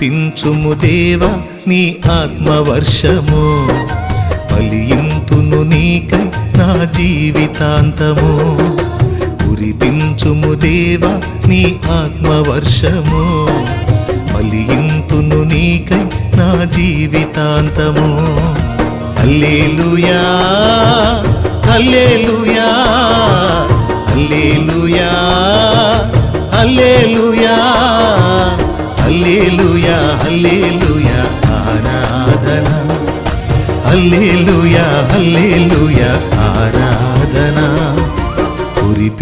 కురిపించుము దేవా నీ ఆత్మవర్షము, ఫలింతును నీకై నా జీవితాంతము. కురిపించుము దేవా నీ ఆత్మవర్షము, ఫలింతును నీకై నా జీవితాంతము. హల్లెలూయా హల్లెలూయా హల్లెలూయా హల్లెలూయా హల్లెలూయా హల్లెలూయా ఆరాధన, హల్లెలూయా హల్లెలూయా ఆరాధన.